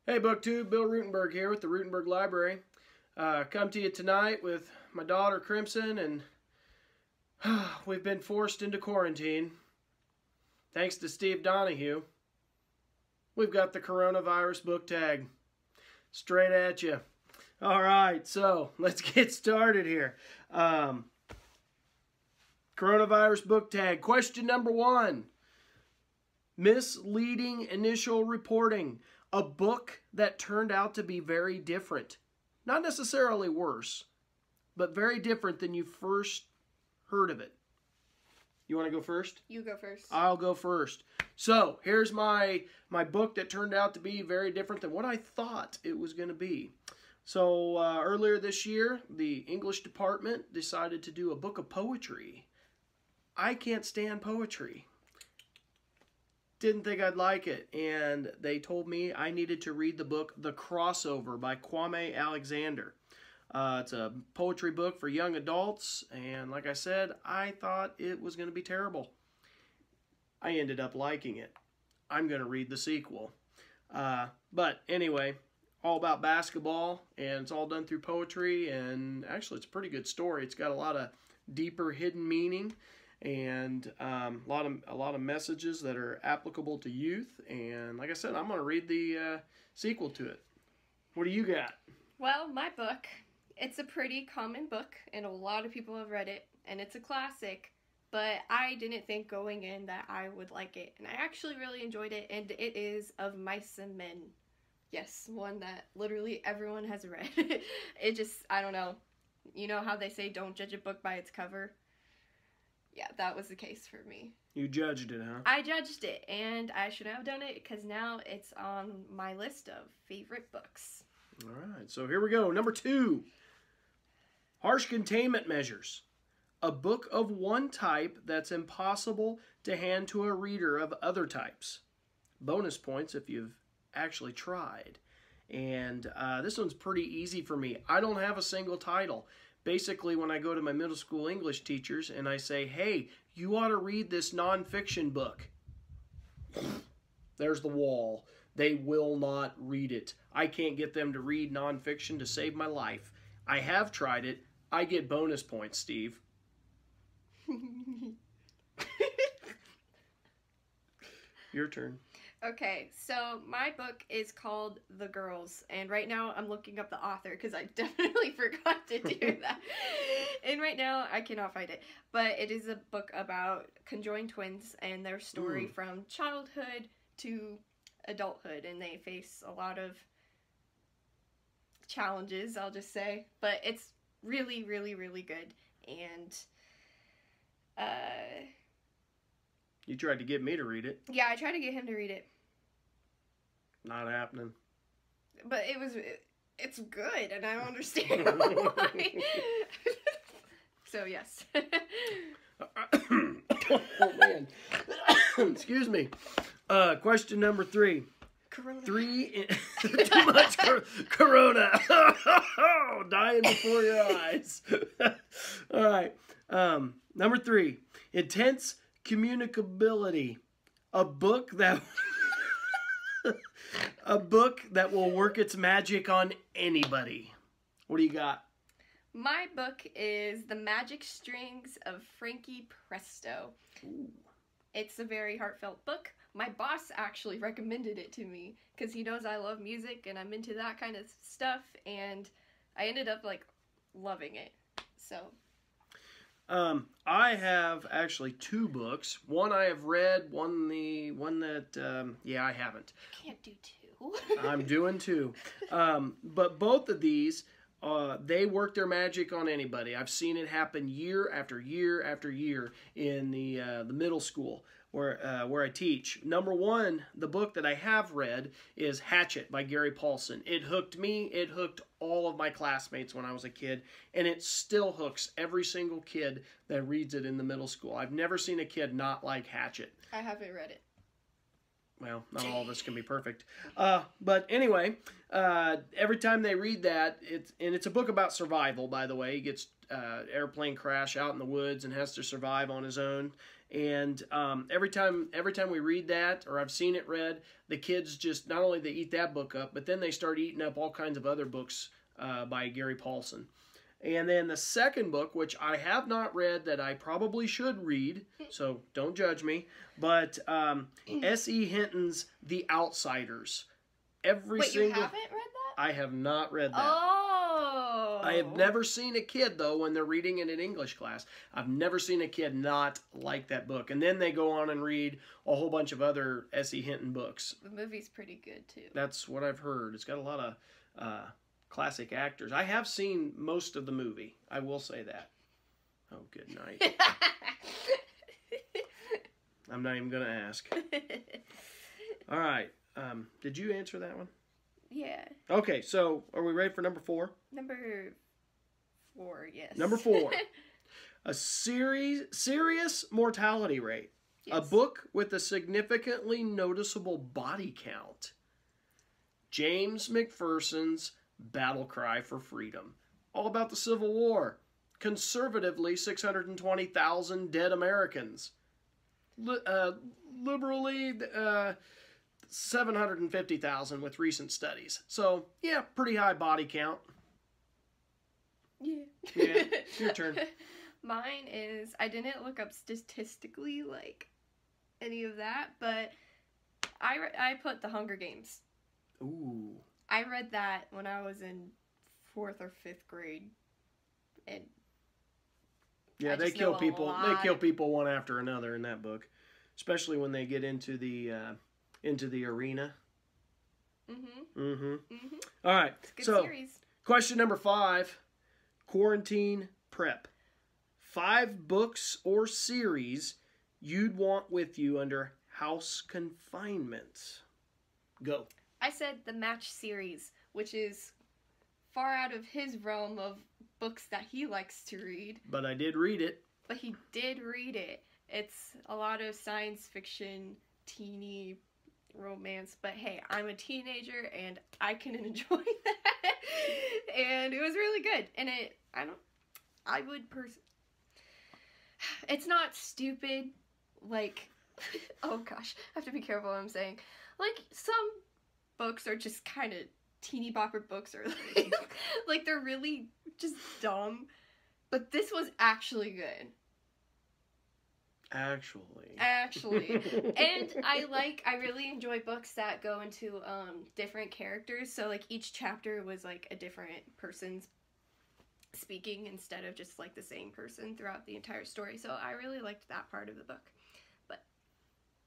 Hey BookTube, Bill Ruttenberg here with the Ruttenberg Library. Come to you tonight with my daughter Crimson, and we've been forced into quarantine. Thanks to Steve Donahue. We've got the coronavirus book tag. Straight at you. Alright, so let's get started here. Coronavirus book tag. Question number 1. Misleading initial reporting. A book that turned out to be very different. Not necessarily worse, but very different than you first heard of it. You want to go first? You go first. I'll go first. So, here's my book that turned out to be very different than what I thought it was going to be. So, earlier this year, the English department decided to do a book of poetry. I can't stand poetry. Didn't think I'd like it, and they told me I needed to read the book The Crossover by Kwame Alexander. It's a poetry book for young adults, and like I said, I thought it was going to be terrible. I ended up liking it. I'm going to read the sequel. But anyway, all about basketball, and it's all done through poetry, and actually it's a pretty good story. It's got a lot of deeper hidden meaning, and a lot of messages that are applicable to youth. And like I said, I'm going to read the sequel to it. What do you got? Well, my book, it's a pretty common book, and a lot of people have read it, and it's a classic, but I didn't think going in that I would like it, and I actually really enjoyed it, and it is Of Mice and Men. Yes, one that literally everyone has read. It just, I don't know. You know how they say don't judge a book by its cover? Yeah, that was the case for me. You judged it, huh? I judged it, and I should have done it because now it's on my list of favorite books. All right, so here we go. Number 2, Harsh Containment Measures. A book of one type that's impossible to hand to a reader of other types. Bonus points if you've actually tried. And this one's pretty easy for me. I don't have a single title. Basically, when I go to my middle school English teachers and I say, hey, you ought to read this nonfiction book. There's the wall. They will not read it. I can't get them to read nonfiction to save my life. I have tried it. I get bonus points, Steve. Your turn. Okay, so my book is called The Girls, and right now I'm looking up the author because I definitely forgot to do that. And right now I cannot find it, but it is a book about conjoined twins and their story from childhood to adulthood, and they face a lot of challenges, I'll just say, but it's really, really, really good. And you tried to get me to read it. yeah, I tried to get him to read it. Not happening. But it's good, and I don't understand why. So, yes. Oh, man. Excuse me. Question number 3. Corona. Too much corona. Dying before your eyes. All right. Number 3. Intense communicability. A book that will work its magic on anybody. What do you got? My book is The Magic Strings of Frankie Presto. Ooh. It's a very heartfelt book. My boss actually recommended it to me because he knows I love music and I'm into that kind of stuff, and I ended up like loving it. So I have actually 2 books. One I have read, one that I haven't. I can't do 2. I'm doing 2. But both of these, they work their magic on anybody. I've seen it happen year after year after year in the middle school where I teach. Number 1, the book that I have read is Hatchet by Gary Paulson. It hooked me. It hooked all of my classmates when I was a kid, and it still hooks every single kid that reads it in the middle school. I've never seen a kid not like Hatchet. I haven't read it. Well, not all of us can be perfect. But anyway, every time they read that, it's a book about survival, by the way. He gets airplane crash out in the woods and has to survive on his own. And every time we read that, or I've seen it read, the kids just, not only they eat that book up, but then they start eating up all kinds of other books by Gary Paulson. And then the second book, which I have not read, that I probably should read, so don't judge me, but S.E. Hinton's The Outsiders. Wait, you haven't read that? I have not read that. Oh. I have never seen a kid, though, when they're reading it in English class, I've never seen a kid not like that book. And then they go on and read a whole bunch of other S.E. Hinton books. The movie's pretty good, too. That's what I've heard. It's got a lot of classic actors. I have seen most of the movie. I will say that. Oh, good night. I'm not even going to ask. All right. Did you answer that one? Yeah. Okay, so are we ready for number 4? Number 4, yes. Number 4. A serious mortality rate. Yes. A book with a significantly noticeable body count. James McPherson's Battle Cry for Freedom. All about the Civil War. Conservatively, 620,000 dead Americans. Liberally, 750,000 with recent studies. So, yeah, pretty high body count. Yeah. Yeah, your turn. Mine is, I didn't look up statistically, like, any of that, but I put The Hunger Games. Ooh. I read that when I was in 4th or 5th grade, and yeah, they kill people. They kill people one after another in that book, especially when they get into the arena. All right. It's a good series. Question number 5: quarantine prep. 5 books or series you'd want with you under house confinement. Go. I said the Match series, which is far out of his realm of books that he likes to read. But I did read it. But he did read it. It's a lot of science fiction, teeny romance. But hey, I'm a teenager and I can enjoy that. And it was really good. And it's not stupid. Like, oh gosh, I have to be careful what I'm saying. Like, some books are just kind of teeny bopper books, or like they're really just dumb, but this was actually good. Actually, and I really enjoy books that go into different characters. So like each chapter was like a different person's speaking instead of just like the same person throughout the entire story. So I really liked that part of the book.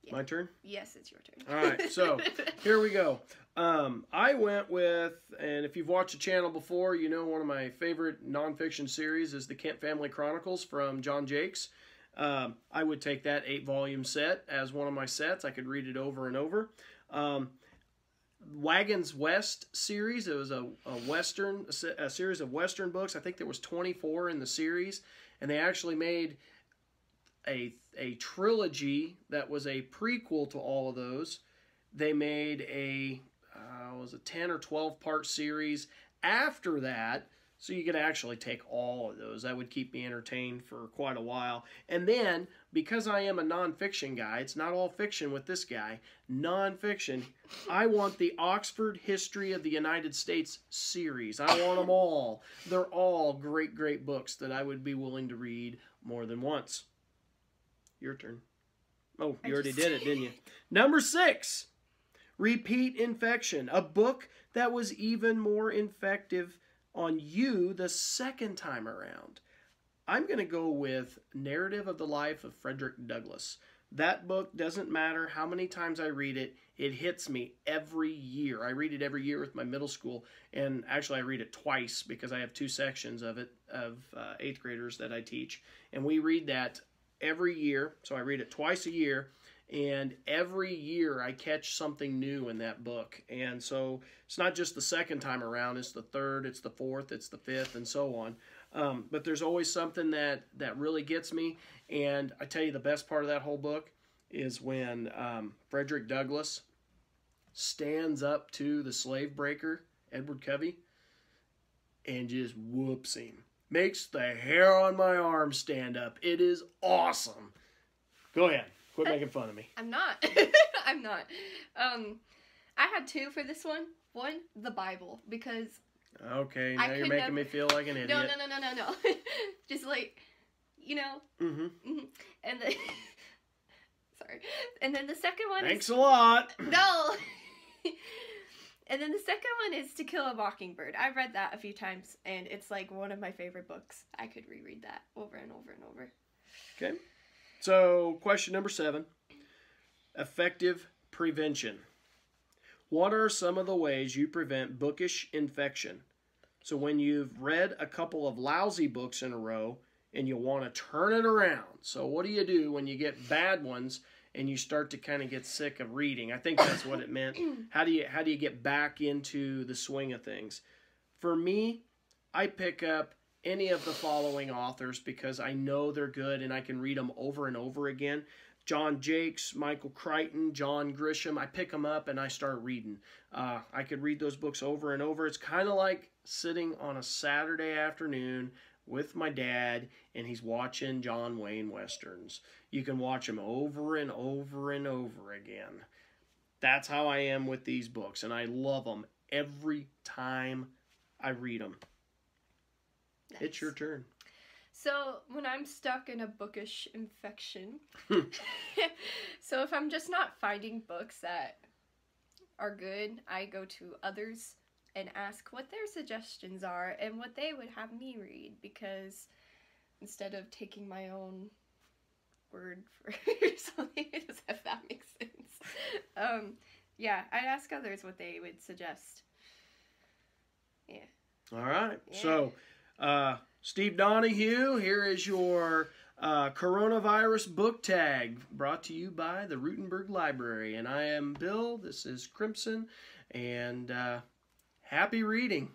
Yeah. My turn? Yes, it's your turn. All right, so here we go. I went with, and if you've watched the channel before, you know one of my favorite nonfiction series is the Kent Family Chronicles from John Jakes. I would take that 8-volume set as one of my sets. I could read it over and over. Wagons West series. It was a series of Western books. I think there was 24 in the series, and they actually made a trilogy that was a prequel to all of those. They made a 10 or 12 part series after that, so you could actually take all of those. That would keep me entertained for quite a while. And then, because I am a nonfiction guy, it's not all fiction with this guy, nonfiction, I want the Oxford History of the United States series. I want them all. They're all great, great books that I would be willing to read more than once. Your turn. Oh, you already did it, didn't you? Number 6, Repeat Infection. A book that was even more effective on you the second time around. I'm going to go with Narrative of the Life of Frederick Douglass. That book, doesn't matter how many times I read it, it hits me every year. I read it every year with my middle school, and actually I read it twice because I have 2 sections of it, of 8th graders that I teach, and we read that every year, so I read it twice a year, and every year I catch something new in that book. And so it's not just the second time around, it's the 3rd, it's the 4th, it's the 5th, and so on. But there's always something that really gets me, and I tell you the best part of that whole book is when Frederick Douglass stands up to the slave breaker, Edward Covey, and just whoops him. Makes the hair on my arm stand up. It is awesome. Go ahead. Quit making fun of me. I'm not. I'm not. I had two for this one. One, the Bible, because okay, now you're making me feel like an idiot. No. Just like, you know. Mm-hmm. And then, sorry. And then the second one. Thanks a lot. No. And then the second one is To Kill a Mockingbird. I've read that a few times, and it's like one of my favorite books. I could reread that over and over and over. Okay. So, question number 7. Effective prevention. What are some of the ways you prevent bookish infection? So when you've read a couple of lousy books in a row and you want to turn it around. So what do you do when you get bad ones and you start to kind of get sick of reading? I think that's what it meant. How do you get back into the swing of things? For me, I pick up any of the following authors because I know they're good and I can read them over and over again. John Jakes, Michael Crichton, John Grisham. I pick them up and I start reading. I could read those books over and over. It's kind of like sitting on a Saturday afternoon with my dad and he's watching John Wayne Westerns. You can watch them over and over and over again. That's how I am with these books, and I love them every time I read them. Nice. It's your turn. So, when I'm stuck in a bookish infection, so if I'm just not finding books that are good, I go to others and ask what their suggestions are and what they would have me read, because instead of taking my own word for something, if that makes sense. Yeah, I'd ask others what they would suggest. Yeah. All right. Yeah. So, Steve Donahue, here is your coronavirus book tag, brought to you by the Ruttenberg Library. And I am Bill, this is Crimson, and happy reading.